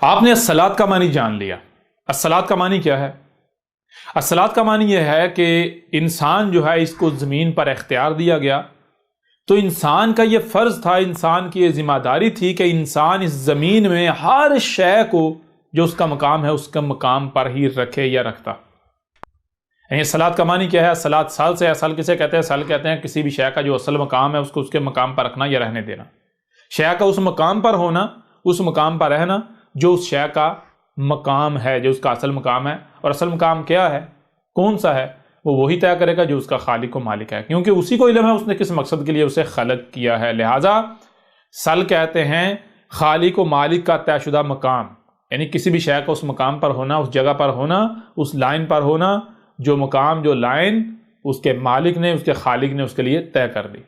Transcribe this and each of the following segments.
آپ نے الصلاۃ کا معنی جان لیا۔ الصلاۃ کا معنی کیا ہے؟ الصلاۃ کا معنی یہ ہے کہ انسان جو ہے اس کو زمین پر اختیار دیا گیا، تو انسان کا یہ فرض تھا، انسان کی یہ ذمہ داری تھی کہ انسان اس زمین میں ہر شے کو جو اس کا مقام ہے اس کا مقام پر ہی رکھے یا رکھتا۔ یعنی الصلاۃ کا معنی کیا ہے؟ الصلاۃ سال سے، اصل کسے کہتے ہیں؟ سال کہتے ہیں کسی بھی شے کا جو اصل مقام ہے اس کو اس کے مقام پر رکھنا یا رہنے دینا۔ شے کا اس مقام پر ہونا، اس مقام پر رہنا جو اس شے کا مقام ہے، جو اس کا اصل مقام ہے۔ اور اصل مقام کیا ہے، کون سا ہے، وہ وہی طے کرے گا جو اس کا خالق و مالک ہے، کیونکہ اسی کو علم ہے اس نے کس مقصد کے لیے اسے خلق کیا ہے۔ لہٰذا سل کہتے ہیں خالق و مالک کا طے شدہ مقام، یعنی کسی بھی شے کا اس مقام پر ہونا، اس جگہ پر ہونا، اس لائن پر ہونا، جو مقام، جو لائن اس کے مالک نے، اس کے خالق نے اس کے لیے طے کر دی۔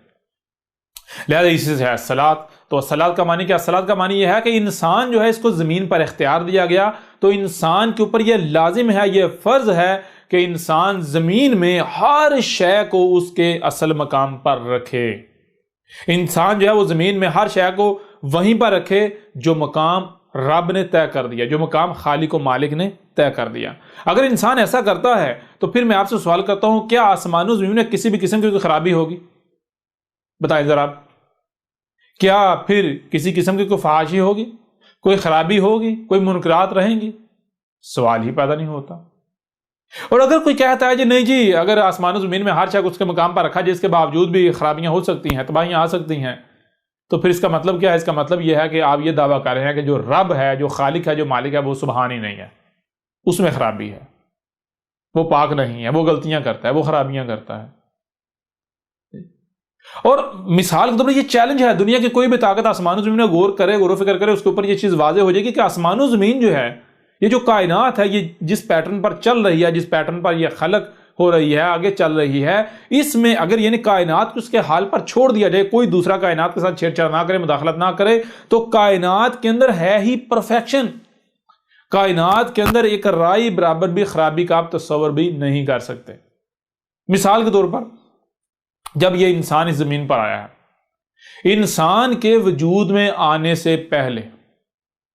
لہذا اسی سے ہے الصلاۃ۔ تو الصلاۃ کا معنی کیا؟ الصلاۃ کا معنی یہ ہے کہ انسان جو ہے اس کو زمین پر اختیار دیا گیا، تو انسان کے اوپر یہ لازم ہے، یہ فرض ہے کہ انسان زمین میں ہر شے کو اس کے اصل مقام پر رکھے۔ انسان جو ہے وہ زمین میں ہر شے کو وہیں پر رکھے جو مقام رب نے طے کر دیا، جو مقام خالق و مالک نے طے کر دیا۔ اگر انسان ایسا کرتا ہے تو پھر میں آپ سے سوال کرتا ہوں، کیا آسمان و زمین میں کسی بھی قسم کی کوئی خرابی ہوگی؟ بتائیں ذرا آپ، کیا پھر کسی قسم کی کوئی فحاشی ہوگی، کوئی خرابی ہوگی، کوئی منکرات رہیں گی؟ سوال ہی پیدا نہیں ہوتا۔ اور اگر کوئی کہتا ہے جی نہیں جی، اگر آسمان و زمین میں ہر شے اس کے مقام پر رکھا جس کے باوجود بھی خرابیاں ہو سکتی ہیں، تباہیاں آ سکتی ہیں، تو پھر اس کا مطلب کیا ہے؟ اس کا مطلب یہ ہے کہ آپ یہ دعویٰ کر رہے ہیں کہ جو رب ہے، جو خالق ہے، جو مالک ہے، وہ سبحان ہی نہیں ہے، اس میں خرابی ہے، وہ پاک نہیں ہے، وہ غلطیاں کرتا ہے، وہ خرابیاں کرتا ہے۔ اور مثال کے طور پر یہ چیلنج ہے، دنیا کی کوئی بھی طاقت آسمان و زمین میں غور کرے، غور و فکر کرے، اس کے اوپر یہ چیز واضح ہو جائے گی کہ آسمان و زمین جو ہے، یہ جو کائنات ہے، یہ جس پیٹرن پر چل رہی ہے، جس پیٹرن پر یہ خلق ہو رہی ہے، آگے چل رہی ہے، اس میں اگر یعنی کائنات کو اس کے حال پر چھوڑ دیا جائے، کوئی دوسرا کائنات کے ساتھ چھیڑ چھاڑ نہ کرے، مداخلت نہ کرے، تو کائنات کے اندر ہے ہی پرفیکشن۔ کائنات کے اندر ایک رائی برابر بھی خرابی کا آپ تصور بھی نہیں کر سکتے۔ مثال کے طور پر جب یہ انسان اس زمین پر آیا ہے، انسان کے وجود میں آنے سے پہلے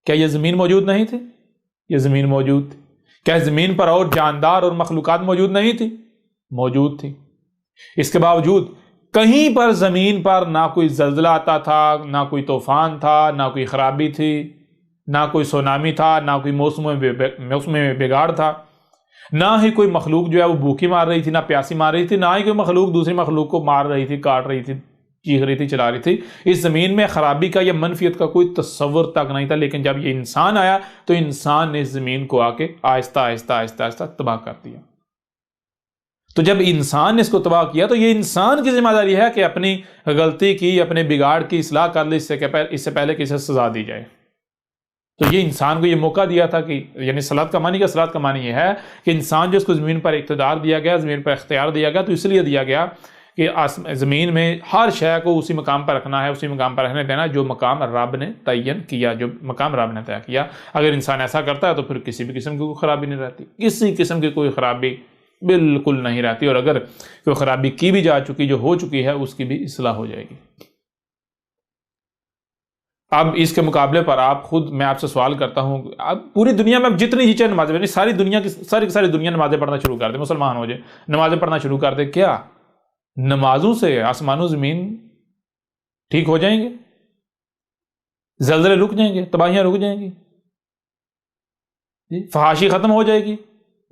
کیا یہ زمین موجود نہیں تھی؟ یہ زمین موجود تھی۔ کیا زمین پر اور جاندار اور مخلوقات موجود نہیں تھی؟ موجود تھی۔ اس کے باوجود کہیں پر زمین پر نہ کوئی زلزلہ آتا تھا، نہ کوئی طوفان تھا، نہ کوئی خرابی تھی، نہ کوئی سونامی تھا، نہ کوئی موسم میں بگاڑ تھا، نہ ہی کوئی مخلوق جو ہے وہ بھوکی مار رہی تھی، نہ پیاسی مار رہی تھی، نہ ہی کوئی مخلوق دوسری مخلوق کو مار رہی تھی، کاٹ رہی تھی، چیخ رہی تھی، چلا رہی تھی۔ اس زمین میں خرابی کا یا منفیت کا کوئی تصور تک نہیں تھا، لیکن جب یہ انسان آیا تو انسان نے اس زمین کو آ کے آہستہ آہستہ آہستہ آہستہ تباہ کر دیا۔ تو جب انسان نے اس کو تباہ کیا تو یہ انسان کی ذمہ داری ہے کہ اپنی غلطی کی، اپنے بگاڑ کی اصلاح کر لے، اس سے پہلے کہ اسے سزا دی جائے۔ تو یہ انسان کو یہ موقع دیا تھا کہ یعنی صلاۃ کا معنی یہ ہے کہ انسان جو اس کو زمین پر اقتدار دیا گیا، زمین پر اختیار دیا گیا، تو اس لیے دیا گیا کہ زمین میں ہر شے کو اسی مقام پر رکھنا ہے، اسی مقام پر رہنے دینا جو مقام رب نے تعین کیا، جو مقام رب نے طے کیا۔ اگر انسان ایسا کرتا ہے تو پھر کسی بھی قسم کی کوئی خرابی نہیں رہتی، کسی قسم کی کوئی خرابی بالکل نہیں رہتی، اور اگر کوئی خرابی کی بھی جا چکی، جو ہو چکی ہے، اس کی بھی اصلاح ہو جائے گی۔ اب اس کے مقابلے پر آپ خود، میں آپ سے سوال کرتا ہوں، اب پوری دنیا میں جتنی چاہے نمازیں، یعنی ساری دنیا کی ساری دنیا نمازیں پڑھنا شروع کر دے، مسلمان ہو جائے، نمازیں پڑھنا شروع کر دے، کیا نمازوں سے آسمان و زمین ٹھیک ہو جائیں گے؟ زلزلے رک جائیں گے؟ تباہیاں رک جائیں گی؟ فحاشی ختم ہو جائے گی؟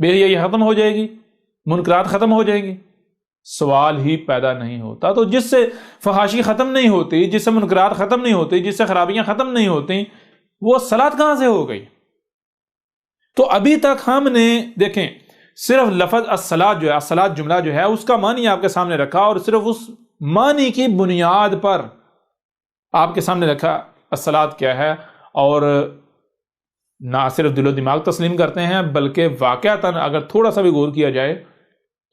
بے حیائی ختم ہو جائے گی؟ منکرات ختم ہو جائیں گی؟ سوال ہی پیدا نہیں ہوتا۔ تو جس سے فحاشی ختم نہیں ہوتی، جس سے منکرات ختم نہیں ہوتی، جس سے خرابیاں ختم نہیں ہوتی، وہ صلاۃ کہاں سے ہو گئی؟ تو ابھی تک ہم نے دیکھیں صرف لفظ الصلاۃ جو ہے، الصلاۃ جملہ جو ہے، اس کا معنی آپ کے سامنے رکھا، اور صرف اس معنی کی بنیاد پر آپ کے سامنے رکھا الصلاۃ کیا ہے، اور نہ صرف دل و دماغ تسلیم کرتے ہیں بلکہ واقعتاً اگر تھوڑا سا بھی غور کیا جائے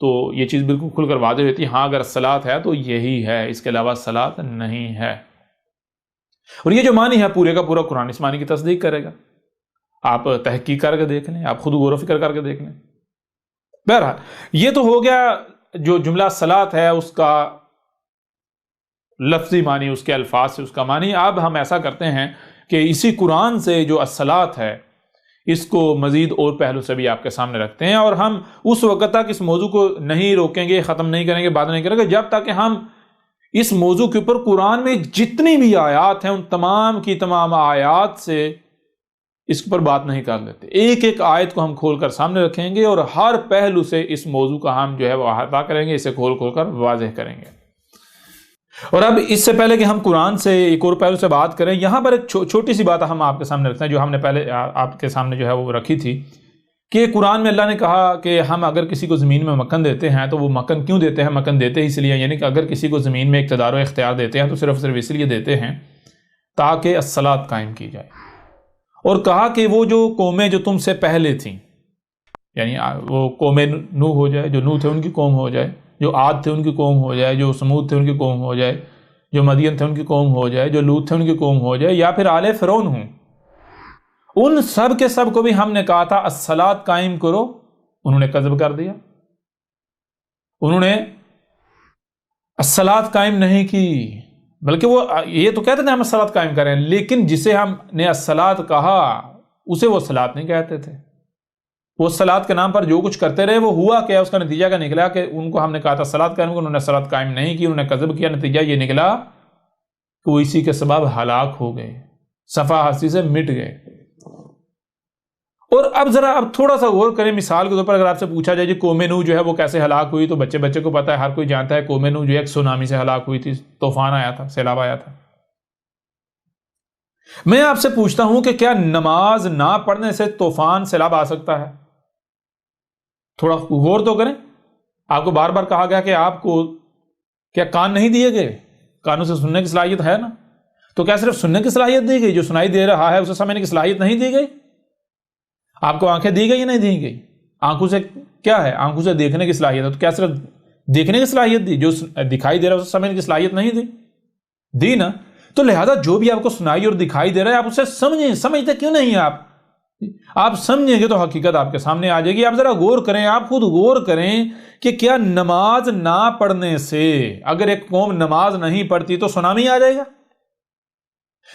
تو یہ چیز بالکل کھل کر واضح ہوتی ہے، ہاں اگر الصلاۃ ہے تو یہی ہے، اس کے علاوہ الصلاۃ نہیں ہے۔ اور یہ جو معنی ہے پورے کا پورا قرآن اس معنی کی تصدیق کرے گا۔ آپ تحقیق کر کے دیکھ لیں، آپ خود غور و فکر کر کے دیکھ لیں۔ بہرحال یہ تو ہو گیا جو جملہ صلاۃ ہے اس کا لفظی معنی، اس کے الفاظ سے اس کا معنی۔ اب ہم ایسا کرتے ہیں کہ اسی قرآن سے جو الصلاۃ ہے اس کو مزید اور پہلو سے بھی آپ کے سامنے رکھتے ہیں، اور ہم اس وقت تک اس موضوع کو نہیں روکیں گے، ختم نہیں کریں گے، بات نہیں کریں گے جب تک کہ ہم اس موضوع کے اوپر قرآن میں جتنی بھی آیات ہیں ان تمام کی تمام آیات سے اس کے اوپر بات نہیں کر لیتے۔ ایک ایک آیت کو ہم کھول کر سامنے رکھیں گے اور ہر پہلو سے اس موضوع کا ہم جو ہے وہ احاطہ کریں گے، اسے کھول کھول کر واضح کریں گے۔ اور اب اس سے پہلے کہ ہم قرآن سے ایک اور پہلو سے بات کریں، یہاں پر ایک چھوٹی سی بات ہم آپ کے سامنے رکھتے ہیں جو ہم نے پہلے آپ کے سامنے جو ہے وہ رکھی تھی، کہ قرآن میں اللہ نے کہا کہ ہم اگر کسی کو زمین میں مکن دیتے ہیں تو وہ مکن کیوں دیتے ہیں؟ مکن دیتے اس لیے، یعنی کہ اگر کسی کو زمین میں اقتدار و اختیار دیتے ہیں تو صرف اس لیے دیتے ہیں تاکہ الصلاۃ قائم کی جائے۔ اور کہا کہ وہ جو قومیں جو تم سے پہلے تھیں، یعنی وہ قوم نوح ہو جائے، جو نوح تھے ان کی قوم ہو جائے، جو عاد تھے ان کی قوم ہو جائے، جو سمود تھے ان کی قوم ہو جائے، جو مدین تھے ان کی قوم ہو جائے، جو لوط تھے ان کی قوم ہو جائے، یا پھر آل فرعون ہوں، ان سب کے سب کو بھی ہم نے کہا تھا الصلاۃ قائم کرو، انہوں نے کذب کر دیا، انہوں نے الصلاۃ قائم نہیں کی، بلکہ وہ یہ تو کہتے تھے ہم الصلاۃ قائم کریں، لیکن جسے ہم نے الصلاۃ کہا اسے وہ الصلاۃ نہیں کہتے تھے۔ وہ الصلاۃ کے نام پر جو کچھ کرتے رہے، وہ ہوا کیا؟ اس کا نتیجہ کیا نکلا کہ ان کو ہم نے کہا تھا الصلاۃ قائم کرو، انہوں نے الصلاۃ قائم نہیں کی، انہوں نے کذب کیا، نتیجہ یہ نکلا کہ وہ اسی کے سبب ہلاک ہو گئے، صفحہ ہستی سے مٹ گئے۔ اور اب تھوڑا سا غور کریں، مثال کے طور پر اگر آپ سے پوچھا جائے جی قوم نوح جو ہے وہ کیسے ہلاک ہوئی، تو بچے کو پتا ہے، ہر کوئی جانتا ہے قوم نوح جو ہے ایک سونامی سے ہلاک ہوئی تھی، طوفان آیا تھا، سیلاب آیا تھا۔ میں آپ سے پوچھتا ہوں کہ کیا نماز نہ پڑھنے سے طوفان سیلاب آ سکتا ہے؟ تھوڑا غور تو کریں۔ آپ کو بار بار کہا گیا کہ آپ کو کیا کان نہیں دیے گئے؟ کانوں سے سننے کی صلاحیت ہے نا، تو کیا صرف سننے کی صلاحیت دی گئی؟ جو سنائی دے رہا ہے اسے سمجھنے کی صلاحیت نہیں دی گئی؟ آپ کو آنکھیں دی گئی یا نہیں دی گئی؟ آنکھوں سے کیا ہے؟ آنکھوں سے دیکھنے کی صلاحیت ہے، تو کیا صرف دیکھنے کی صلاحیت دی؟ جو دکھائی دے رہا ہے اسے سمجھنے کی صلاحیت نہیں دی نا؟ تو لہذا جو بھی آپ کو سنائی اور دکھائی دے رہا ہے آپ اسے سمجھیں۔ سمجھتے کیوں نہیں آپ سمجھیں گے تو حقیقت آپ کے سامنے آ جائے گی۔ آپ ذرا غور کریں، آپ خود غور کریں کہ کیا نماز نہ پڑھنے سے، اگر ایک قوم نماز نہیں پڑھتی تو سونامی آ جائے گا؟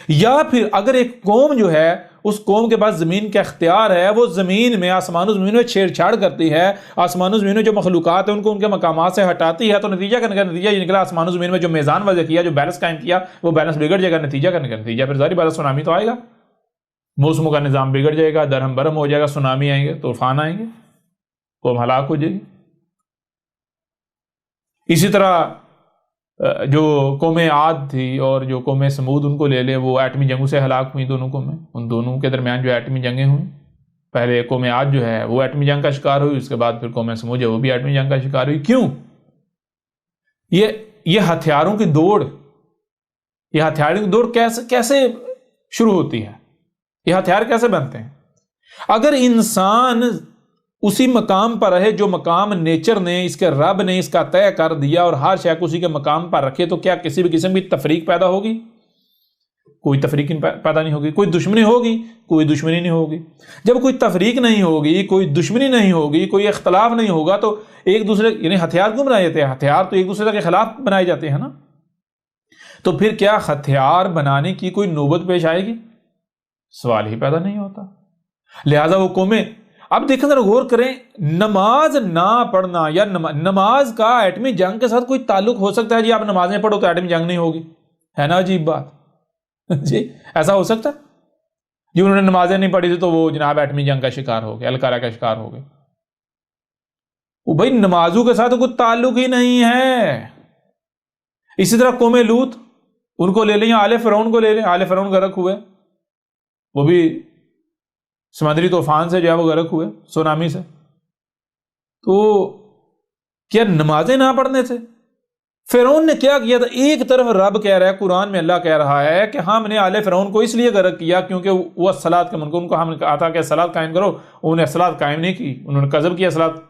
یا پھر اگر ایک قوم جو ہے اس قوم کے پاس زمین کا اختیار ہے، وہ زمین میں، آسمان و زمین میں چھیڑ چھاڑ کرتی ہے، آسمان و زمین میں جو مخلوقات ہیں ان کو ان کے مقامات سے ہٹاتی ہے، تو نتیجہ یہ نکلا آسمان و زمین میں جو میزان وضع کیا، جو بیلنس قائم کیا، وہ بیلنس بگڑ جائے گا، نتیجہ پھر ظاہر بات ہے سونامی تو آئے گا، موسموں کا نظام بگڑ جائے گا، درہم برہم ہو جائے گا، سونامی آئیں گے، طوفان آئیں گے، قوم ہلاک ہو جائے گی۔ اسی طرح جو قوم عاد تھی اور جو قوم سمود ان کو لے لیں، وہ ایٹمی جنگوں سے ہلاک ہوئی دونوں قومیں، ان دونوں کے درمیان جو ایٹمی جنگیں ہوئیں، پہلے قوم عاد جو ہے وہ ایٹمی جنگ کا شکار ہوئی، اس کے بعد پھر قوم سمود جو وہ بھی ایٹمی جنگ کا شکار ہوئی۔ کیوں؟ یہ ہتھیاروں کی دوڑ، یہ ہتھیاروں کی دوڑ کیسے شروع ہوتی ہے؟ یہ ہتھیار کیسے بنتے ہیں؟ اگر انسان اسی مقام پر رہے جو مقام نیچر نے، اس کے رب نے اس کا طے کر دیا، اور ہر شے کو اسی کے مقام پر رکھے، تو کیا کسی بھی قسم کی تفریق پیدا ہوگی؟ کوئی تفریق پیدا نہیں ہوگی۔ کوئی دشمنی ہوگی؟ کوئی دشمنی نہیں ہوگی۔ جب کوئی تفریق نہیں ہوگی، کوئی دشمنی نہیں ہوگی، کوئی اختلاف نہیں ہوگا، تو ایک دوسرے، یعنی ہتھیار کیوں بنائے جاتے ہیں؟ ہتھیار تو ایک دوسرے کے خلاف بنائے جاتے ہیں نا۔ تو پھر کیا ہتھیار بنانے کی کوئی نوبت پیش آئے گی؟ سوال ہی پیدا نہیں ہوتا۔ لہذا وہ قومیں، اب دیکھیں ذرا غور کریں، نماز نہ پڑھنا یا نماز کا ایٹمی جنگ کے ساتھ کوئی تعلق ہو سکتا ہے؟ جی آپ نمازیں پڑھو تو ایٹمی جنگ نہیں ہوگی، ہے نا؟ عجیب بات جی، ایسا ہو سکتا ہے؟ جی انہوں نے نمازیں نہیں پڑھی تھی تو وہ جناب ایٹمی جنگ کا شکار ہو گئے، القاعدہ کا شکار ہو گئے۔ وہ بھائی نمازوں کے ساتھ کوئی تعلق ہی نہیں ہے۔ اسی طرح قوم لوط، ان کو لے لیں، یا آل فرعون کو لے لیں، آل فرعون غرق ہوئے، وہ بھی سمندری طوفان سے جو ہے وہ غرق ہوئے، سونامی سے۔ تو کیا نمازیں نہ پڑھنے سے؟ فرعون نے کیا کیا تھا؟ ایک طرف رب کہہ رہا ہے، قرآن میں اللہ کہہ رہا ہے کہ ہم نے آل فرعون کو اس لیے غرق کیا کیونکہ وہ الصلاۃ کے منکر، ان کو ہم نے کہا تھا کہ الصلاۃ قائم کرو، انہوں نے الصلاۃ قائم نہیں کی، انہوں نے کذب کیا الصلاۃ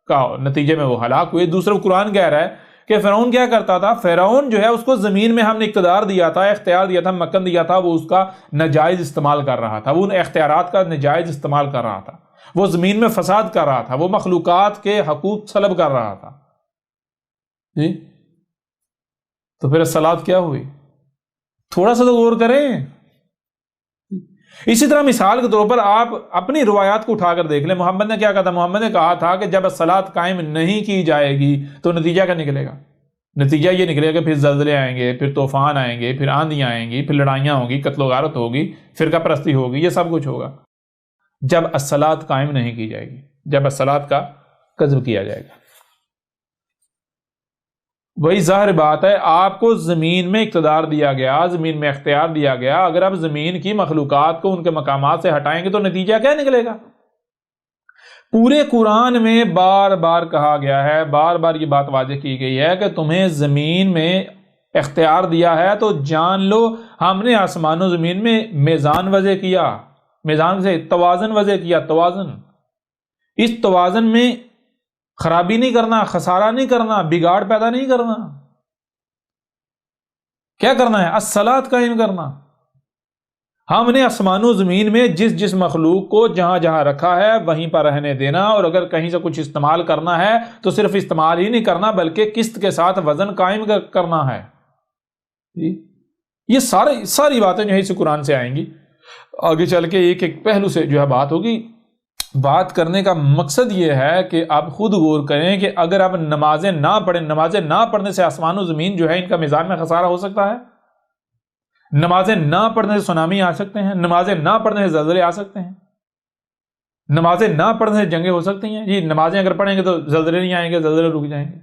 کا، نتیجے میں وہ ہلاک ہوئے۔ دوسرا قرآن کہہ رہا ہے کہ فرعون کیا کرتا تھا؟ فرعون جو ہے اس کو زمین میں ہم نے اقتدار دیا تھا، اختیار دیا تھا، مکن دیا تھا، وہ اس کا ناجائز استعمال کر رہا تھا، وہ ان اختیارات کا ناجائز استعمال کر رہا تھا، وہ زمین میں فساد کر رہا تھا، وہ مخلوقات کے حقوق سلب کر رہا تھا۔ جی تو پھر الصلاۃ کیا ہوئی؟ تھوڑا سا تو غور کریں اسی طرح مثال کے طور پر آپ اپنی روایات کو اٹھا کر دیکھ لیں، محمد نے کیا کہا تھا؟ محمد نے کہا تھا کہ جب الصلاۃ قائم نہیں کی جائے گی تو نتیجہ کیا نکلے گا؟ نتیجہ یہ نکلے گا کہ پھر زلزلے آئیں گے، پھر طوفان آئیں گے، پھر آندھیاں آئیں گی، پھر لڑائیاں ہوں گی، قتل و غارت ہوگی، فرقہ پرستی ہوگی، یہ سب کچھ ہوگا جب الصلاۃ قائم نہیں کی جائے گی، جب الصلاۃ کا قذف کیا جائے گا۔ وہی ظاہر بات ہے، آپ کو زمین میں اقتدار دیا گیا، زمین میں اختیار دیا گیا، اگر آپ زمین کی مخلوقات کو ان کے مقامات سے ہٹائیں گے تو نتیجہ کیا نکلے گا؟ پورے قرآن میں بار بار کہا گیا ہے، بار بار یہ بات واضح کی گئی ہے کہ تمہیں زمین میں اختیار دیا ہے تو جان لو ہم نے آسمان و زمین میں میزان وضع کیا، میزان سے توازن وضع کیا، توازن، اس توازن میں خرابی نہیں کرنا، خسارہ نہیں کرنا، بگاڑ پیدا نہیں کرنا۔ کیا کرنا ہے؟ الصلاۃ قائم کرنا۔ ہم نے آسمان و زمین میں جس جس مخلوق کو جہاں جہاں رکھا ہے وہیں پر رہنے دینا، اور اگر کہیں سے کچھ استعمال کرنا ہے تو صرف استعمال ہی نہیں کرنا بلکہ قسط کے ساتھ وزن قائم کرنا ہے۔ یہ ساری باتیں جو ہے اسی قرآن سے آئیں گی، آگے چل کے ایک ایک پہلو سے جو ہے بات ہوگی۔ بات کرنے کا مقصد یہ ہے کہ آپ خود غور کریں کہ اگر آپ نمازیں نہ پڑھیں، نمازیں نہ پڑھنے سے آسمان و زمین جو ہے ان کا میزان میں خسارہ ہو سکتا ہے، نمازیں نہ پڑھنے سے سونامی آ سکتے ہیں، نمازیں نہ پڑھنے سے زلزلے آ سکتے ہیں، نمازیں نہ پڑھنے سے جنگیں ہو سکتی ہیں۔ یہ نمازیں اگر پڑھیں گے تو زلزلے نہیں آئیں گے، زلزلے رک جائیں گے۔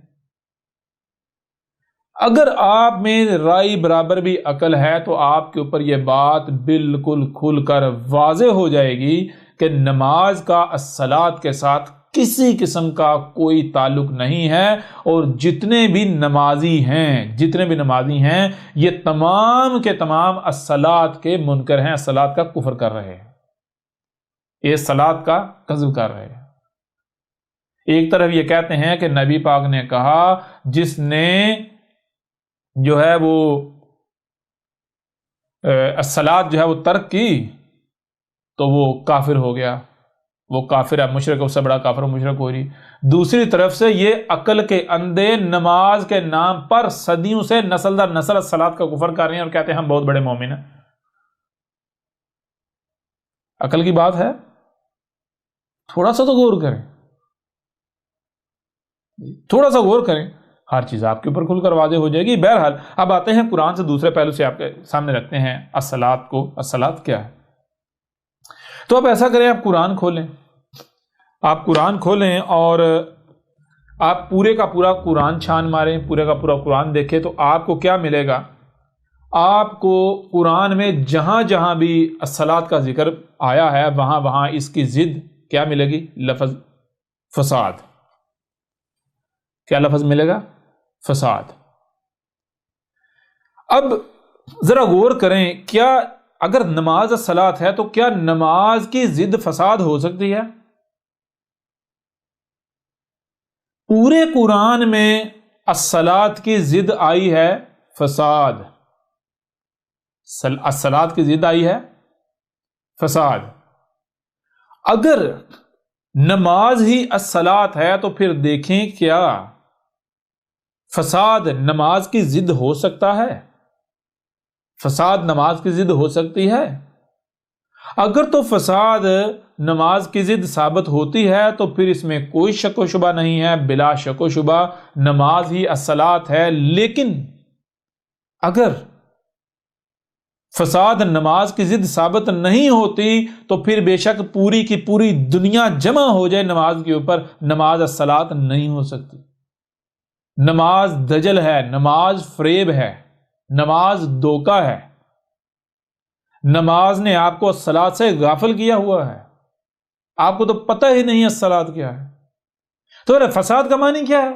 اگر آپ میں رائے برابر بھی عقل ہے تو آپ کے اوپر یہ بات بالکل کھل کر واضح ہو جائے گی کہ نماز کا الصلاۃ کے ساتھ کسی قسم کا کوئی تعلق نہیں ہے، اور جتنے بھی نمازی ہیں یہ تمام کے تمام الصلاۃ کے منکر ہیں، الصلاۃ کا کفر کر رہے ہیں، یہ الصلاۃ کا قذف کر رہے ہیں۔ ایک طرف یہ کہتے ہیں کہ نبی پاک نے کہا جس نے جو ہے وہ الصلاۃ جو ہے وہ ترک کی تو وہ کافر ہو گیا، وہ کافر ہے، مشرک، اس سے بڑا کافر و مشرک ہو رہی۔ دوسری طرف سے یہ عقل کے اندھے نماز کے نام پر صدیوں سے نسل در نسل الصلاۃ کا کفر کر رہے ہیں اور کہتے ہیں ہم بہت بڑے مومن ہیں۔ عقل کی بات ہے، تھوڑا سا تو غور کریں، تھوڑا سا غور کریں، ہر چیز آپ کے اوپر کھل کر واضح ہو جائے گی۔ بہرحال اب آتے ہیں قرآن سے دوسرے پہلو سے آپ کے سامنے رکھتے ہیں الصلاۃ کو، الصلاۃ کیا ہے۔ تو اب ایسا کریں، آپ قرآن کھولیں، آپ قرآن کھولیں اور آپ پورے کا پورا قرآن چھان ماریں، پورے کا پورا قرآن دیکھیں تو آپ کو کیا ملے گا؟ آپ کو قرآن میں جہاں جہاں بھی الصلاۃ کا ذکر آیا ہے وہاں وہاں اس کی ضد کیا ملے گی؟ لفظ فساد۔ کیا لفظ ملے گا؟ فساد۔ اب ذرا غور کریں، کیا اگر نماز الصلاۃ ہے تو کیا نماز کی ضد فساد ہو سکتی ہے؟ پورے قرآن میں الصلاۃ کی ضد آئی ہے فساد، الصلاۃ کی ضد آئی ہے فساد۔ اگر نماز ہی الصلاۃ ہے تو پھر دیکھیں کیا فساد نماز کی ضد ہو سکتا ہے؟ فساد نماز کی ضد ہو سکتی ہے؟ اگر تو فساد نماز کی ضد ثابت ہوتی ہے تو پھر اس میں کوئی شک و شبہ نہیں ہے، بلا شک و شبہ نماز ہی الصلاۃ ہے۔ لیکن اگر فساد نماز کی ضد ثابت نہیں ہوتی تو پھر بے شک پوری کی پوری دنیا جمع ہو جائے نماز کے اوپر، نماز الصلاۃ نہیں ہو سکتی۔ نماز دجل ہے، نماز فریب ہے، نماز دھوکہ ہے، نماز نے آپ کو الصلاۃ سے غافل کیا ہوا ہے، آپ کو تو پتہ ہی نہیں الصلاۃ کیا ہے۔ تو فساد کا معنی کیا ہے؟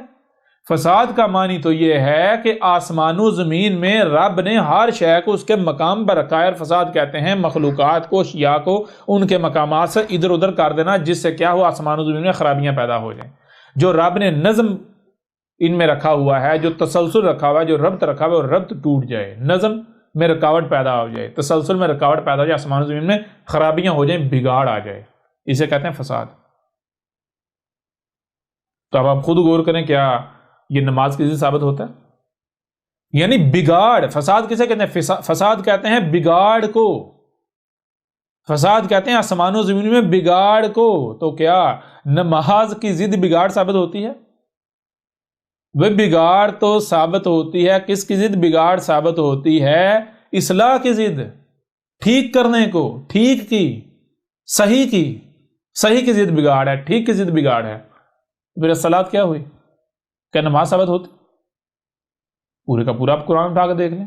فساد کا معنی تو یہ ہے کہ آسمان و زمین میں رب نے ہر شے کو اس کے مقام پر رکھا ہے، اور فساد کہتے ہیں مخلوقات کو، اشیاء کو ان کے مقامات سے ادھر ادھر کر دینا، جس سے کیا ہو، آسمان و زمین میں خرابیاں پیدا ہو جائیں۔ جو رب نے نظم ان میں رکھا ہوا ہے، جو تسلسل رکھا ہوا ہے، جو ربط رکھا ہوا ہے، وہ ربط ٹوٹ جائے، نظم میں رکاوٹ پیدا ہو جائے، تسلسل میں رکاوٹ پیدا ہو جائے، آسمان و زمین میں خرابیاں ہو جائیں، بگاڑ آ جائے، اسے کہتے ہیں فساد۔ تو اب آپ خود غور کریں، کیا یہ نماز کی ضد ثابت ہوتا ہے؟ یعنی بگاڑ، فساد کسے کہتے ہیں؟ فساد کہتے ہیں بگاڑ کو، فساد کہتے ہیں آسمان و زمین میں بگاڑ کو. تو کیا نماز کی ضد بگاڑ ثابت ہوتی ہے؟ وہ بگاڑ تو ثابت ہوتی ہے. کس کی ضد بگاڑ ثابت ہوتی ہے؟ اصلاح کی ضد، ٹھیک کرنے کو، ٹھیک کی، صحیح کی ضد بگاڑ ہے، ٹھیک کی ضد بگاڑ ہے. پھر الصلاۃ کیا ہوئی؟ کیا نماز ثابت ہوتی؟ پورے کا پورا آپ قرآن اٹھا کے دیکھ لیں.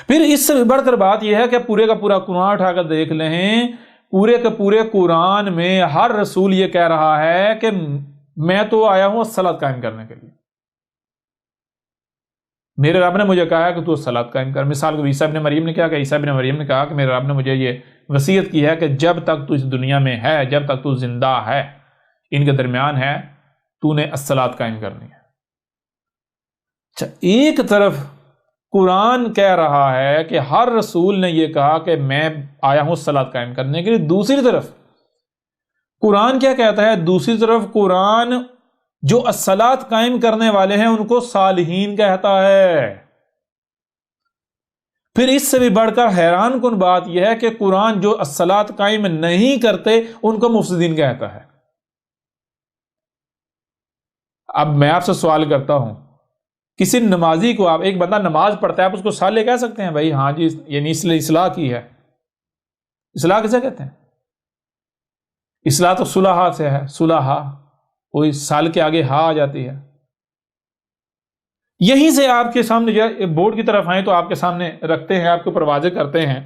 پھر اس سے بڑھ کر بات یہ ہے کہ پورے کا پورا قرآن اٹھا کر دیکھ لیں، پورے کے پورے قرآن میں ہر رسول یہ کہہ رہا ہے کہ میں تو آیا ہوں الصلاۃ قائم کرنے کے لیے. میرے رب نے مجھے کہا ہے کہ تو الصلاۃ قائم کر. مثال کو عیسیٰ ابن مریم نے کیا کہ عیسیٰ ابن مریم نے کہا کہ میرے رب نے مجھے یہ وصیت کی ہے کہ جب تک تو اس دنیا میں ہے، جب تک تو زندہ ہے، ان کے درمیان ہے، تو نے الصلاۃ قائم کرنی ہے. اچھا، ایک طرف قرآن کہہ رہا ہے کہ ہر رسول نے یہ کہا کہ میں آیا ہوں الصلاۃ قائم کرنے کے لیے، دوسری طرف قرآن کیا کہتا ہے؟ دوسری طرف قرآن جو الصلاۃ قائم کرنے والے ہیں ان کو صالحین کہتا ہے. پھر اس سے بھی بڑھ کر حیران کن بات یہ ہے کہ قرآن جو الصلاۃ قائم نہیں کرتے ان کو مفسدین کہتا ہے. اب میں آپ سے سوال کرتا ہوں، کسی نمازی کو، آپ ایک بندہ نماز پڑھتا ہے، آپ اس کو صالح کہہ سکتے ہیں؟ بھائی ہاں جی، یعنی اصلاح کی ہے. اصلاح کسے کہتے ہیں؟ اصلاح تو صلحہ سے ہے. صلحہ، کوئی سال کے آگے ہاں آ جاتی ہے. یہیں سے آپ کے سامنے بورڈ کی طرف آئیں تو آپ کے سامنے رکھتے ہیں، آپ کے اوپر واضح کرتے ہیں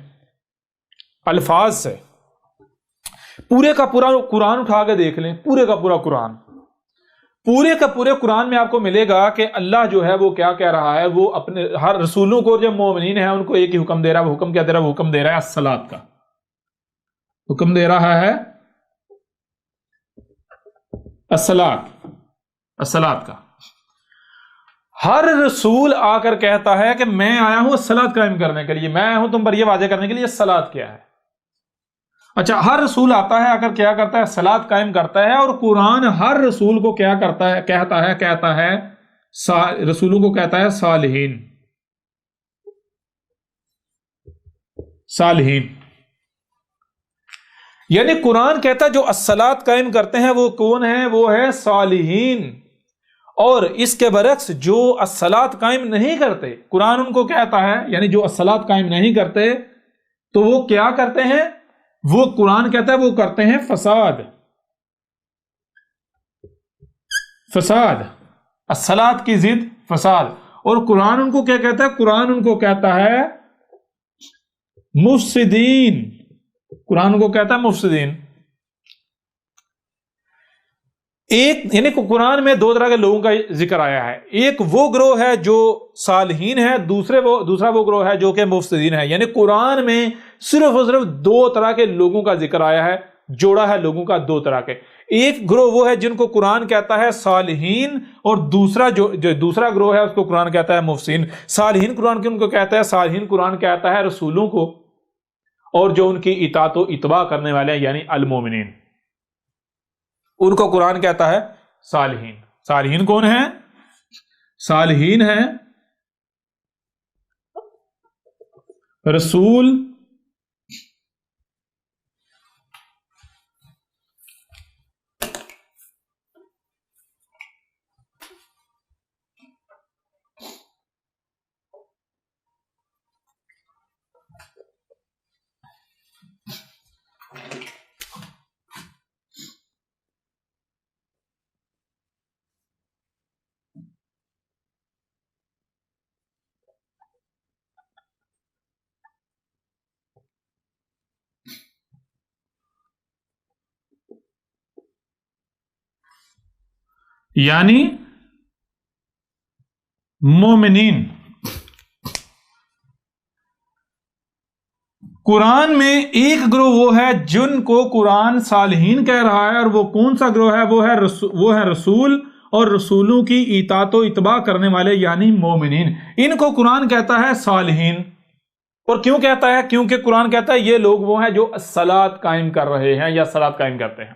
الفاظ سے. پورے کا پورا قرآن اٹھا کے دیکھ لیں، پورے کا پورا قرآن، پورے کا پورے قرآن میں آپ کو ملے گا کہ اللہ جو ہے وہ کیا کہہ رہا ہے. وہ اپنے ہر رسولوں کو، جو مومنین ہیں ان کو ایک ہی حکم دے رہا ہے. وہ حکم کیا دے رہا ہے؟ وہ حکم دے رہا ہے الصلاۃ کا. حکم دے رہا ہے الصلاۃ کا. ہر رسول آ کر کہتا ہے کہ میں آیا ہوں الصلاۃ قائم کرنے کے لیے، میں آیا ہوں تم پر یہ واضح کرنے کے لیے الصلاۃ کیا ہے. اچھا، ہر رسول آتا ہے، آ کر کیا کرتا ہے؟ الصلاۃ قائم کرتا ہے. اور قرآن ہر رسول کو کیا کرتا ہے؟ کہتا ہے رسولوں کو کہتا ہے صالحین. یعنی قرآن کہتا ہے جو الصلاۃ قائم کرتے ہیں وہ کون ہیں؟ وہ ہے صالحین. اور اس کے برعکس جو الصلاۃ قائم نہیں کرتے، قرآن ان کو کہتا ہے، یعنی جو الصلاۃ قائم نہیں کرتے تو وہ کیا کرتے ہیں؟ وہ قرآن کہتا ہے وہ کرتے ہیں فساد. الصلاۃ کی ضد فساد. اور قرآن ان کو کیا کہتا ہے؟ قرآن ان کو کہتا ہے مفسدین. قرآن کو کہتا ہے مفسدین. ایک یعنی قرآن میں دو طرح کے لوگوں کا ذکر آیا ہے. ایک وہ گروہ ہے جو صالحین ہے، دوسرا وہ گروہ ہے جو کہ مفسدین ہے. یعنی قرآن میں صرف اور صرف دو طرح کے لوگوں کا ذکر آیا ہے، جوڑا ہے لوگوں کا دو طرح کے. ایک گروہ وہ ہے جن کو قرآن کہتا ہے صالحین، اور دوسرا جو دوسرا گروہ ہے اس کو قرآن کہتا ہے مفسدین. صالحین قرآن کن کو کہتا ہے؟ صالحین قرآن کہتا ہے رسولوں کو اور جو ان کی اطاعت و اتباع کرنے والے ہیں، یعنی المومنین، ان کو قرآن کہتا ہے صالحین. صالحین کون ہیں؟ صالحین ہیں رسول، یعنی مومنین. قرآن میں ایک گروہ وہ ہے جن کو قرآن صالحین کہہ رہا ہے، اور وہ کون سا گروہ ہے؟ وہ ہے رسول اور رسولوں کی اطاعت و اتباع کرنے والے، یعنی مومنین. ان کو قرآن کہتا ہے صالحین. اور کیوں کہتا ہے؟ کیونکہ قرآن کہتا ہے یہ لوگ وہ ہیں جو الصلاۃ قائم کر رہے ہیں یا الصلاۃ قائم کرتے ہیں.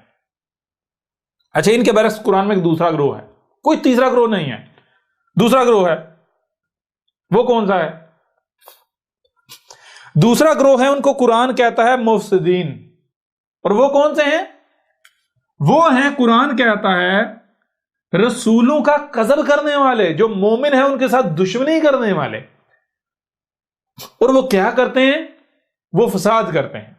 اچھا، ان کے برعکس قرآن میں ایک دوسرا گروہ ہے، کوئی تیسرا گروہ نہیں ہے، دوسرا گروہ ہے. وہ کون سا ہے؟ دوسرا گروہ ہے ان کو قرآن کہتا ہے مفسدین، اور وہ کون سے ہیں؟ وہ ہیں قرآن کہتا ہے رسولوں کا قتل کرنے والے، جو مومن ہیں ان کے ساتھ دشمنی کرنے والے، اور وہ کیا کرتے ہیں؟ وہ فساد کرتے ہیں۔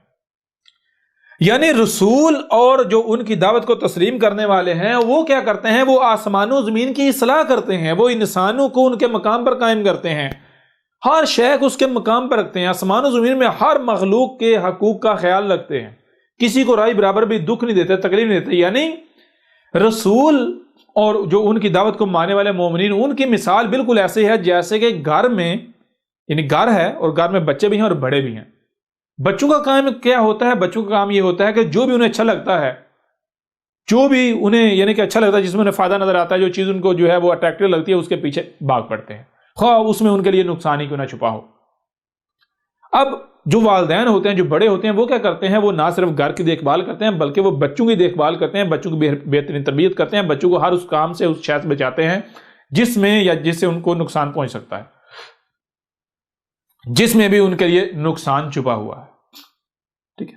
یعنی رسول اور جو ان کی دعوت کو تسلیم کرنے والے ہیں وہ کیا کرتے ہیں؟ وہ آسمان و زمین کی اصلاح کرتے ہیں، وہ انسانوں کو ان کے مقام پر قائم کرتے ہیں، ہر شے کو اس کے مقام پر رکھتے ہیں، آسمان و زمین میں ہر مخلوق کے حقوق کا خیال رکھتے ہیں، کسی کو رائے برابر بھی دکھ نہیں دیتے، تکلیف نہیں دیتے۔ یعنی رسول اور جو ان کی دعوت کو ماننے والے مومنین، ان کی مثال بالکل ایسے ہے جیسے کہ گھر میں، یعنی گھر ہے اور گھر میں بچے بھی ہیں اور بڑے بھی ہیں۔ بچوں کا کام کیا ہوتا ہے؟ بچوں کا کام یہ ہوتا ہے کہ جو بھی انہیں اچھا لگتا ہے، جو بھی انہیں یعنی کہ اچھا لگتا ہے، جس میں انہیں فائدہ نظر آتا ہے، جو چیز ان کو جو ہے وہ اٹریکٹیو لگتی ہے، اس کے پیچھے بھاگ پڑتے ہیں، خواہ اس میں ان کے لیے نقصان ہی کیوں نہ چھپا ہو۔ اب جو والدین ہوتے ہیں، جو بڑے ہوتے ہیں، وہ کیا کرتے ہیں؟ وہ نہ صرف گھر کی دیکھ بھال کرتے ہیں بلکہ وہ بچوں کی دیکھ بھال کرتے ہیں، بچوں کی بہترین تربیت کرتے ہیں، بچوں کو ہر اس کام سے، اس شے سے بچاتے ہیں جس میں یا جس سے ان کو نقصان پہنچ سکتا ہے، جس میں بھی ان کے لیے نقصان چھپا ہوا ہے۔ ٹھیک ہے،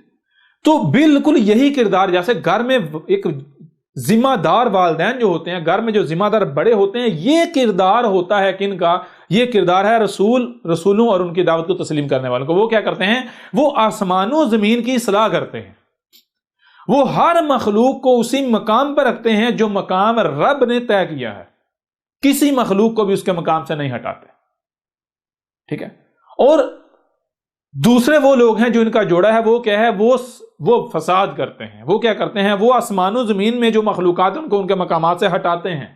تو بالکل یہی کردار، جیسے گھر میں ایک ذمہ دار والدین جو ہوتے ہیں، گھر میں جو ذمہ دار بڑے ہوتے ہیں، یہ کردار ہوتا ہے کن کا؟ یہ کردار ہے رسولوں اور ان کی دعوت کو تسلیم کرنے والوں کو۔ وہ کیا کرتے ہیں؟ وہ آسمان و زمین کی اصلاح کرتے ہیں، وہ ہر مخلوق کو اسی مقام پر رکھتے ہیں جو مقام رب نے طے کیا ہے، کسی مخلوق کو بھی اس کے مقام سے نہیں ہٹاتے۔ ٹھیک ہے، اور دوسرے وہ لوگ ہیں جو ان کا جوڑا ہے، وہ کیا ہے؟ وہ فساد کرتے ہیں۔ وہ کیا کرتے ہیں؟ وہ آسمان و زمین میں جو مخلوقات ہیں ان کو ان کے مقامات سے ہٹاتے ہیں،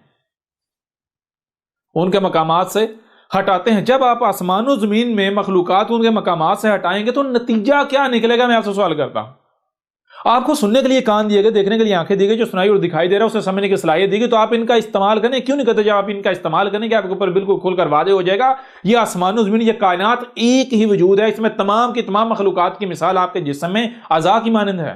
ان کے مقامات سے ہٹاتے ہیں۔ جب آپ آسمان و زمین میں مخلوقات ان کے مقامات سے ہٹائیں گے تو نتیجہ کیا نکلے گا؟ میں آپ سے سوال کرتا ہوں۔ آپ کو سننے کے لیے کان دیے گئے، دیکھنے کے لیے آنکھیں دی گئی، جو سنائی اور دکھائی دے رہا ہے اسے سمجھنے کی صلاحیت دی گئی، تو آپ ان کا استعمال کریں۔ کیوں نہیں کرتے؟ جب آپ ان کا استعمال کریں گے آپ کے اوپر بالکل کھل کر واضح ہو جائے گا یہ آسمان و زمین، یہ کائنات ایک ہی وجود ہے، اس میں تمام کی تمام مخلوقات کی مثال آپ کے جسم میں اعضاء کی مانند ہے۔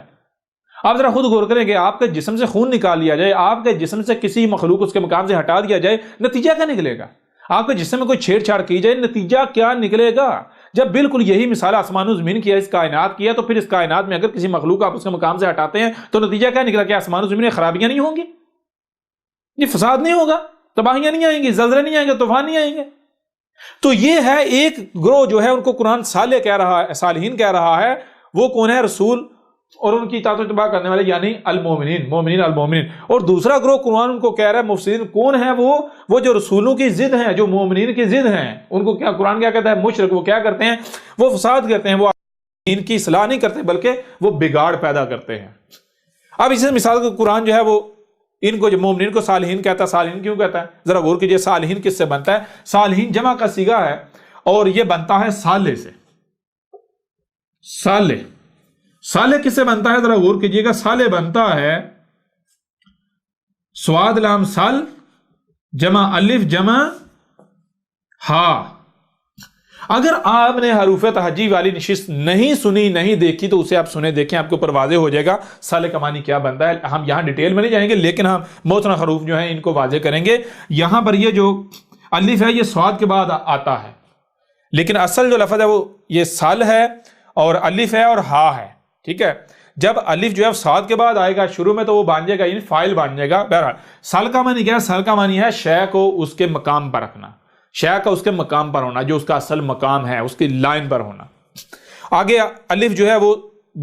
آپ ذرا خود غور کریں کہ آپ کے جسم سے خون نکال لیا جائے، آپ کے جسم سے کسی مخلوق اس کے مقام سے ہٹا دیا جائے، نتیجہ کیا نکلے گا؟ آپ کے جسم میں کوئی چھیڑ چھاڑ کی جائے، نتیجہ کیا نکلے گا؟ جب بالکل یہی مثال آسمان و زمین کی ہے، اس کائنات کی ہے، تو پھر اس کائنات میں اگر کسی مخلوق آپ اس کے مقام سے ہٹاتے ہیں تو نتیجہ کیا نکلا؟ کہ آسمان و زمین میں خرابیاں نہیں ہوں گی، یہ فساد نہیں ہوگا، تباہیاں نہیں آئیں گی، زلزلے نہیں آئیں گے، طوفان نہیں آئیں گے۔ تو یہ ہے ایک گروہ جو ہے ان کو قرآن صالح کہہ رہا ہے، صالحین کہہ رہا ہے۔ وہ کون ہے؟ رسول اور ان کی اطاعت و اتباع کرنے والے، یعنی المومنین، مومنین المومنین۔ اور دوسرا گروہ قرآن ان کو کہہ رہا ہے مفسدین۔ کون ہے وہ جو رسولوں کی ضد ہیں، جو مومنین کی ضد ہیں، ان کو کیا قرآن کیا کہتا ہے؟ مشرک۔ وہ کیا کرتے ہیں؟ وہ فساد کرتے ہیں، وہ ان کی اصلاح نہیں کرتے بلکہ وہ بگاڑ پیدا کرتے ہیں۔ اب اسی مثال کو قرآن جو ہے وہ ان کو، جو مومنین کو صالحین کہتا ہے، صالحین کیوں کہتا ہے؟ ذرا غور کیجئے، صالحین کس سے بنتا ہے؟ صالحین جمع کا صیغہ ہے اور یہ بنتا ہے صالح سے۔ صالح کس سے بنتا ہے؟ ذرا غور کیجئے گا، صالح بنتا ہے سواد لام سال جمع الف جمع ہا۔ اگر آپ نے حروف تہجی والی نشست نہیں سنی، نہیں دیکھی، تو اسے آپ سنے دیکھیں، آپ کے اوپر واضح ہو جائے گا صالح کا معنی کیا بنتا ہے۔ ہم یہاں ڈیٹیل میں نہیں جائیں گے لیکن ہم محترم حروف جو ہیں ان کو واضح کریں گے۔ یہاں پر یہ جو الف ہے یہ سواد کے بعد آتا ہے، لیکن اصل جو لفظ ہے وہ یہ سال ہے اور الف ہے اور ہا ہے۔ ٹھیک ہے، جب الف جو ہے سواد کے بعد آئے گا شروع میں تو وہ بن جائے گا، یعنی فائل بن جائے گا۔ بہرحال سال کا معنی کیا ہے؟ سال کا معنی ہے شے کو اس کے مقام پر رکھنا، شے کا اس کے مقام پر ہونا، جو اس کا اصل مقام ہے اس کی لائن پر ہونا۔ آگے الف جو ہے وہ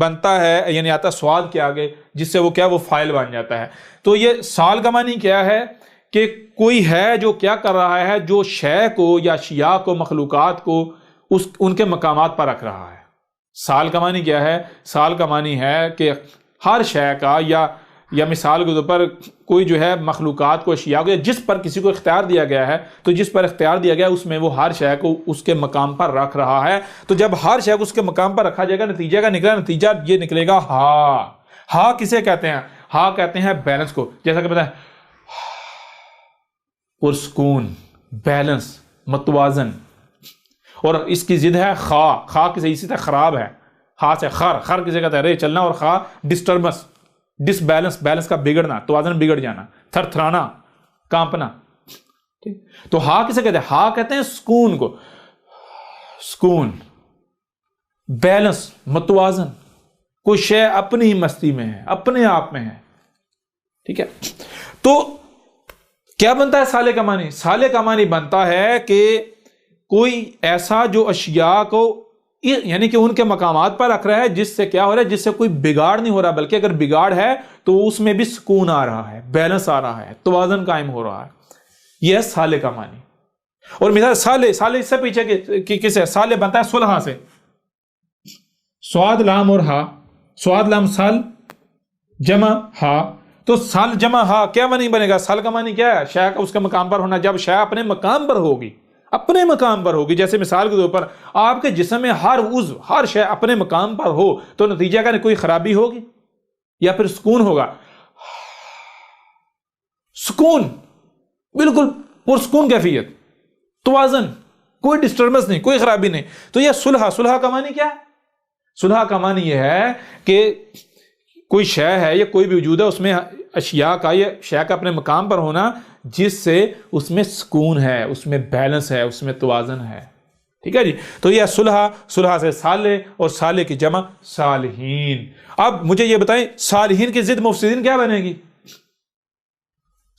بنتا ہے، یعنی آتا سواد کے آگے، جس سے وہ کیا، وہ فائل بن جاتا ہے۔ تو یہ سال کا معنی کیا ہے؟ کہ کوئی ہے جو کیا کر رہا ہے، جو شے کو یا اشیاء کو، مخلوقات کو ان کے مقامات پر رکھ رہا ہے۔ سال کا معنی کیا ہے؟ سال کا معنی ہے کہ ہر شے کا یا مثال کے طور پر کوئی جو ہے مخلوقات کو، اشیاء کو، جس پر کسی کو اختیار دیا گیا ہے، تو جس پر اختیار دیا گیا ہے اس میں وہ ہر شے کو اس کے مقام پر رکھ رہا ہے۔ تو جب ہر شے کو اس کے مقام پر رکھا جائے گا، نتیجہ کا نکلا، نتیجہ یہ نکلے گا ہا۔ ہا کسے کہتے ہیں؟ ہا کہتے ہیں بیلنس کو، جیسا کہ پتہ ہے پرسکون، بیلنس، متوازن۔ اور اس کی ضد ہے خا۔ خا کسے؟ اسی طرح خراب ہے، خا سے خر کسے کہتا ہے؟ رے چلنا، اور خا ڈسٹربنس، ڈس بیلنس، بیلنس کا بگڑنا، توازن بگڑ جانا، تھر تھرانا، کانپنا۔ تو ہا کسے کہتے ہیں؟ ہا کہتے ہیں سکون کو، سکون۔ بیلنس، متوازن، کوئی شے اپنی ہی مستی میں ہے، اپنے آپ میں ہے. ٹھیک ہے. تو کیا بنتا ہے صالح کا معنی؟ صالح کا معنی بنتا ہے کہ کوئی ایسا جو اشیاء کو یعنی کہ ان کے مقامات پر رکھ رہا ہے جس سے کیا ہو رہا ہے، جس سے کوئی بگاڑ نہیں ہو رہا، بلکہ اگر بگاڑ ہے تو اس میں بھی سکون آ رہا ہے، بیلنس آ رہا ہے، توازن قائم ہو رہا ہے. یہ ہے صالح کا معنی. اور مثال صالح اس سے پیچھے کس ہے؟ صالح بنتا ہے صلح سے. سواد لام اور ہا، سواد لام سال جمع ہا، تو سال جمع ہا کیا معنی بنے گا؟ سال کا معنی کیا ہے؟ شے کا اس کا مقام پر ہونا. جب شے اپنے مقام پر ہوگی، اپنے مقام پر ہوگی، جیسے مثال کے طور پر آپ کے جسم میں ہر عضو، ہر شے اپنے مقام پر ہو، تو نتیجہ کا کوئی خرابی ہوگی یا پھر سکون ہوگا؟ سکون، بالکل پرسکون کیفیت، توازن، کوئی ڈسٹربنس نہیں، کوئی خرابی نہیں. تو یہ صلح کا معنی کیا ہے؟ صلح کا معنی یہ ہے کہ کوئی شے ہے یا کوئی بھی وجود ہے، اس میں اشیاء کا یا شے کا اپنے مقام پر ہونا جس سے اس میں سکون ہے، اس میں بیلنس ہے، اس میں توازن ہے. ٹھیک ہے جی. تو یہ صلح سے صالح، اور صالح کی جمع صالحین. اب مجھے یہ بتائیں، صالحین کی ضد مفسدین کیا بنے گی؟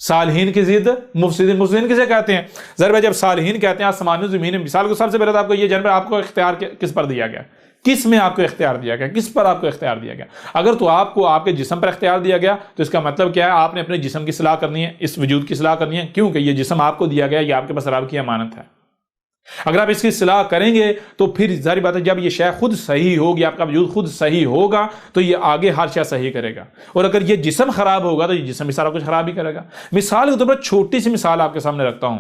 صالحین کی ضد مفسدین. مفسدین کسے کہتے ہیں؟ ضرور جب صالحین کہتے ہیں آسمان و زمین میں، مثال کو سب سے پہلے تو آپ کو یہ جاننا آپ کو اختیار کس پر دیا گیا، کس میں آپ کو اختیار دیا گیا، کس پر آپ کو اختیار دیا گیا. اگر تو آپ کو آپ کے جسم پر اختیار دیا گیا تو اس کا مطلب کیا ہے؟ آپ نے اپنے جسم کی اصلاح کرنی ہے، اس وجود کی اصلاح کرنی ہے، کیونکہ یہ جسم آپ کو دیا گیا، یہ آپ کے پاس رب کی امانت ہے. اگر آپ اس کی اصلاح کریں گے تو پھر ظاہر بات ہے جب یہ شے خود صحیح ہوگی، آپ کا وجود خود صحیح ہوگا، تو یہ آگے ہر شے صحیح کرے گا. اور اگر یہ جسم خراب ہوگا تو یہ جسم بھی سارا کچھ خراب ہی کرے گا. مثال کے طور پر چھوٹی سی مثال آپ کے سامنے رکھتا ہوں،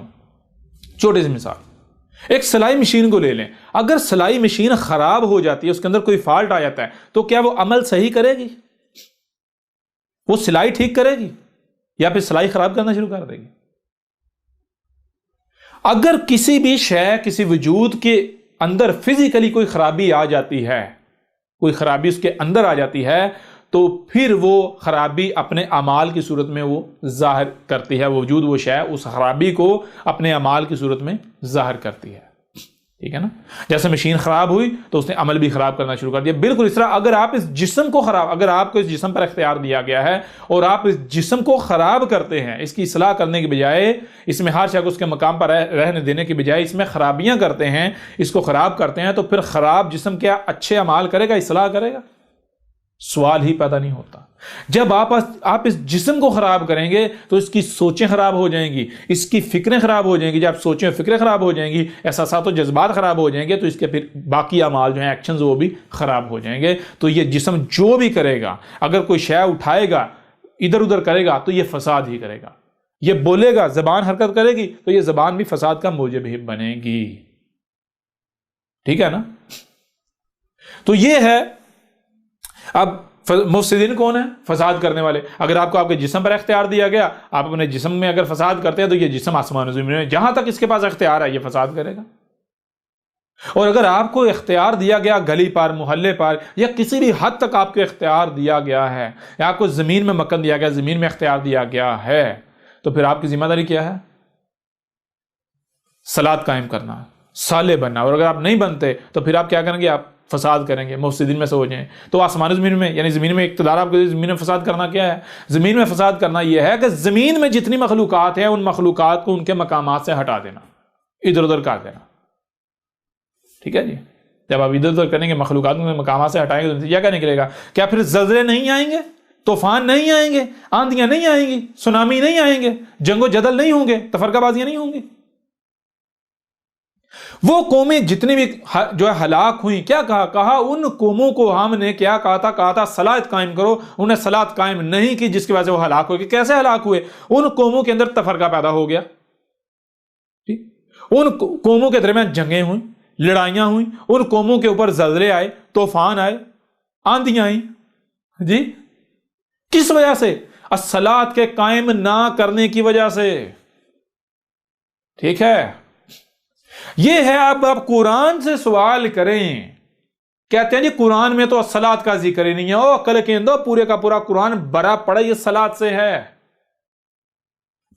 چھوٹی سی مثال. ایک سلائی مشین کو لے لیں. اگر سلائی مشین خراب ہو جاتی ہے، اس کے اندر کوئی فالٹ آ جاتا ہے، تو کیا وہ عمل صحیح کرے گی؟ وہ سلائی ٹھیک کرے گی یا پھر سلائی خراب کرنا شروع کر دے گی؟ اگر کسی بھی شے، کسی وجود کے اندر فزیکلی کوئی خرابی آ جاتی ہے، کوئی خرابی اس کے اندر آ جاتی ہے، تو پھر وہ خرابی اپنے اعمال کی صورت میں وہ ظاہر کرتی ہے. وجود وہ شے اس خرابی کو اپنے اعمال کی صورت میں ظاہر کرتی ہے. ٹھیک ہے نا؟ جیسے مشین خراب ہوئی تو اس نے عمل بھی خراب کرنا شروع کر دیا. بالکل اس طرح اگر آپ اس جسم کو اگر آپ کو اس جسم پر اختیار دیا گیا ہے اور آپ اس جسم کو خراب کرتے ہیں، اس کی اصلاح کرنے کے بجائے، اس میں ہر شے کو اس کے مقام پر رہنے دینے کے بجائے اس میں خرابیاں کرتے ہیں، اس کو خراب کرتے ہیں، تو پھر خراب جسم کیا اچھے اعمال کرے گا، اصلاح کرے گا؟ سوال ہی پیدا نہیں ہوتا. جب آپ اس جسم کو خراب کریں گے تو اس کی سوچیں خراب ہو جائیں گی، اس کی فکریں خراب ہو جائیں گی. جب سوچیں فکریں خراب ہو جائیں گی، احساسات و جذبات خراب ہو جائیں گے، تو اس کے پھر باقی اعمال جو ہیں، ایکشنز، وہ بھی خراب ہو جائیں گے. تو یہ جسم جو بھی کرے گا، اگر کوئی شے اٹھائے گا، ادھر ادھر کرے گا، تو یہ فساد ہی کرے گا. یہ بولے گا، زبان حرکت کرے گی، تو یہ زبان بھی فساد کا موجب ہی بنے گی. ٹھیک ہے نا؟ تو یہ ہے. اب مفسدین کون ہیں؟ فساد کرنے والے. اگر آپ کو آپ کے جسم پر اختیار دیا گیا، آپ اپنے جسم میں اگر فساد کرتے ہیں، تو یہ جسم آسمان و زمین میں جہاں تک اس کے پاس اختیار ہے یہ فساد کرے گا. اور اگر آپ کو اختیار دیا گیا گلی پر، محلے پر، یا کسی بھی حد تک آپ کو اختیار دیا گیا ہے، یا آپ کو زمین میں مکن دیا گیا، زمین میں اختیار دیا گیا ہے، تو پھر آپ کی ذمہ داری کیا ہے؟ صلاۃ قائم کرنا، صالح بننا. اور اگر آپ نہیں بنتے تو پھر آپ کیا کریں گے؟ آپ فساد کریں گے، مفسدین میں سے ہو جائیں. تو آسمان زمین میں، یعنی زمین میں اقتدار آپ کو، زمین میں فساد کرنا کیا ہے؟ زمین میں فساد کرنا یہ ہے کہ زمین میں جتنی مخلوقات ہیں ان مخلوقات کو ان کے مقامات سے ہٹا دینا، ادھر ادھر کر دینا. ٹھیک ہے جی. جب آپ ادھر ادھر کریں گے، مخلوقات کو مقامات سے ہٹائیں گے، تو نتیجہ کیا نکلے گا؟ کیا پھر زلزلے نہیں آئیں گے؟ طوفان نہیں آئیں گے؟ آندھیاں نہیں آئیں گی؟ سونامی نہیں آئیں گے؟ جنگ و جدل نہیں ہوں گے؟ تفرقہ بازیاں نہیں ہوں گی؟ وہ قومیں جتنی بھی جو ہے ہلاک ہوئیں، کیا کہا ان قوموں کو ہم نے کیا کہا تھا صلاۃ قائم کرو. انہوں نے صلاۃ قائم نہیں کی، جس کی وجہ سے وہ ہلاک ہوئے. کیسے ہلاک ہوئے؟ ان قوموں کے اندر تفرقہ پیدا ہو گیا. ان قوموں کے درمیان جنگیں ہوئیں، لڑائیاں ہوئیں، ان قوموں کے اوپر زلزلے آئے، طوفان آئے، آندھیاں آئیں. جی کس وجہ سے؟ الصلاۃ کے قائم نہ کرنے کی وجہ سے. ٹھیک ہے. یہ ہے. اب آپ قرآن سے سوال کریں، کہتے ہیں جی قرآن میں تو الصلاۃ کا ذکر ہی نہیں ہے. او عقل کے اندر پورے کا پورا قرآن بھرا پڑا یہ صلاۃ سے ہے.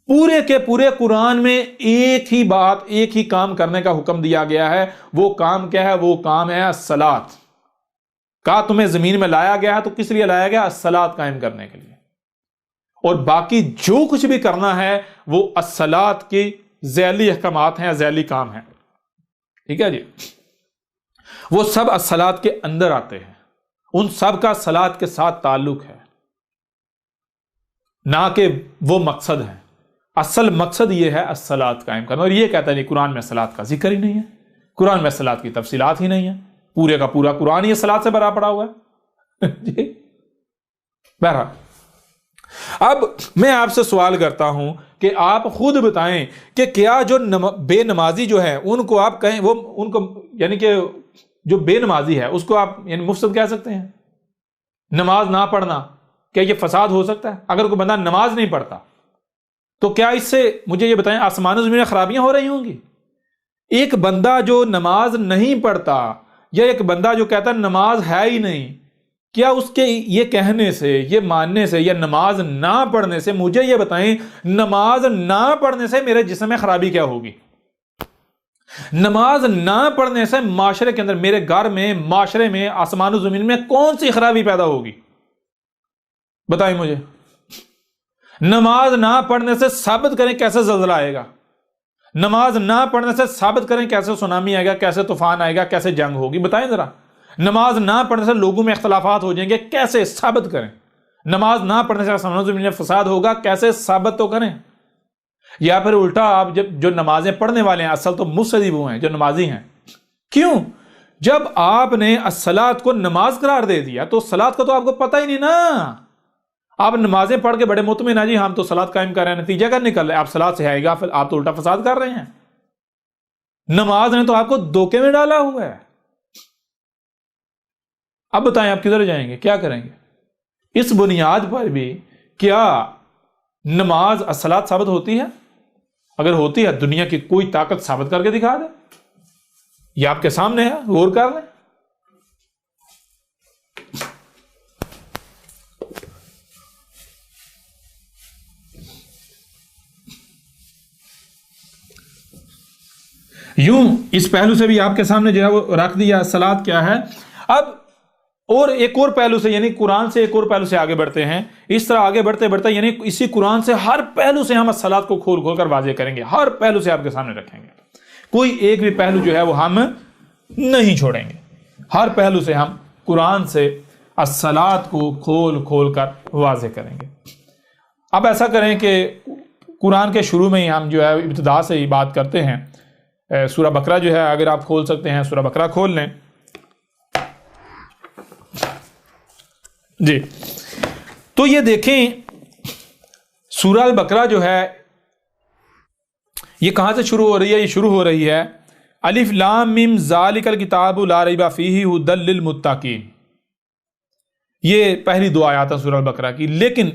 پورے کے پورے قرآن میں ایک ہی بات، ایک ہی کام کرنے کا حکم دیا گیا ہے. وہ کام کیا ہے؟ وہ کام ہے الصلاۃ. کہا تمہیں زمین میں لایا گیا ہے تو کس لیے لایا گیا؟ الصلاۃ قائم کرنے کے لیے، اور باقی جو کچھ بھی کرنا ہے وہ الصلاۃ کی ذیلی احکامات ہیں، ذیلی کام ہیں، ٹھیک ہے جی، وہ سب الصلاۃ کے اندر آتے ہیں، ان سب کا صلاۃ کے ساتھ تعلق ہے، نہ کہ وہ مقصد ہے۔ اصل مقصد یہ ہے الصلاۃ قائم کرنا، اور یہ کہتا ہے نہیں قرآن میں الصلاۃ کا ذکر ہی نہیں ہے، قرآن میں الصلاۃ کی تفصیلات ہی نہیں ہے، پورے کا پورا قرآن یہ الصلاۃ سے بھرا پڑا ہوا ہے جی۔ بہرحال اب میں آپ سے سوال کرتا ہوں کہ آپ خود بتائیں کہ کیا جو بے نمازی جو ہے ان کو آپ کہیں، وہ ان کو یعنی کہ جو بے نمازی ہے اس کو آپ یعنی مفسد کہہ سکتے ہیں؟ نماز نہ پڑھنا کیا یہ فساد ہو سکتا ہے؟ اگر کوئی بندہ نماز نہیں پڑھتا تو کیا اس سے مجھے یہ بتائیں آسمان و زمین میں خرابیاں ہو رہی ہوں گی؟ ایک بندہ جو نماز نہیں پڑھتا یا ایک بندہ جو کہتا ہے نماز ہے ہی نہیں، کیا اس کے یہ کہنے سے، یہ ماننے سے یا نماز نہ پڑھنے سے، مجھے یہ بتائیں نماز نہ پڑھنے سے میرے جسم میں خرابی کیا ہوگی؟ نماز نہ پڑھنے سے معاشرے کے اندر، میرے گھر میں، معاشرے میں، آسمان و زمین میں کون سی خرابی پیدا ہوگی؟ بتائیں مجھے۔ نماز نہ پڑھنے سے ثابت کریں کیسے زلزلہ آئے گا، نماز نہ پڑھنے سے ثابت کریں کیسے سونامی آئے گا، کیسے طوفان آئے گا، کیسے جنگ ہوگی، بتائیں ذرا۔ نماز نہ پڑھنے سے لوگوں میں اختلافات ہو جائیں گے، کیسے ثابت کریں۔ نماز نہ پڑھنے سے آسمان و زمین میں فساد ہوگا، کیسے ثابت تو کریں۔ یا پھر الٹا، آپ جب جو نمازیں پڑھنے والے ہیں اصل تو مفسد وہ ہیں جو نمازی ہیں۔ کیوں؟ جب آپ نے الصلاۃ کو نماز قرار دے دیا تو صلاۃ کا تو آپ کو پتہ ہی نہیں نا، آپ نمازیں پڑھ کے بڑے مطمئن ہیں جی ہم تو صلاۃ قائم کر رہے ہیں، نتیجہ کیا نکل رہا ہے؟ آپ صلاۃ سے آئے گا، پھر آپ تو الٹا فساد کر رہے ہیں۔ نماز نے تو آپ کو دھوکے میں ڈالا ہوا ہے۔ اب بتائیں آپ کدھر جائیں گے، کیا کریں گے؟ اس بنیاد پر بھی کیا نماز الصلاۃ ثابت ہوتی ہے؟ اگر ہوتی ہے دنیا کی کوئی طاقت ثابت کر کے دکھا دے، یہ آپ کے سامنے ہے، غور کر لیں۔ یوں اس پہلو سے بھی آپ کے سامنے جو ہے وہ رکھ دیا الصلاۃ کیا ہے۔ اب اور ایک اور پہلو سے، یعنی قرآن سے ایک اور پہلو سے آگے بڑھتے ہیں۔ اس طرح آگے بڑھتے بڑھتے یعنی اسی قرآن سے ہر پہلو سے ہم الصلاۃ کو کھول کھول کر واضح کریں گے، ہر پہلو سے آپ کے سامنے رکھیں گے، کوئی ایک بھی پہلو جو ہے وہ ہم نہیں چھوڑیں گے، ہر پہلو سے ہم قرآن سے الصلاۃ کو کھول کھول کر واضح کریں گے۔ اب ایسا کریں کہ قرآن کے شروع میں ہی ہم جو ہے ابتدا سے ہی بات کرتے ہیں۔ سورہ بقرہ جو ہے اگر آپ کھول سکتے ہیں، سورہ بقرہ کھول لیں جی، تو یہ دیکھیں سورہ البقرہ جو ہے یہ کہاں سے شروع ہو رہی ہے؟ یہ شروع ہو رہی ہے الف لام میم ذالک الکتاب لا ریب فیہ ھدی للمتقین، یہ پہلی دو آیات ہیں سورہ البقرہ کی۔ لیکن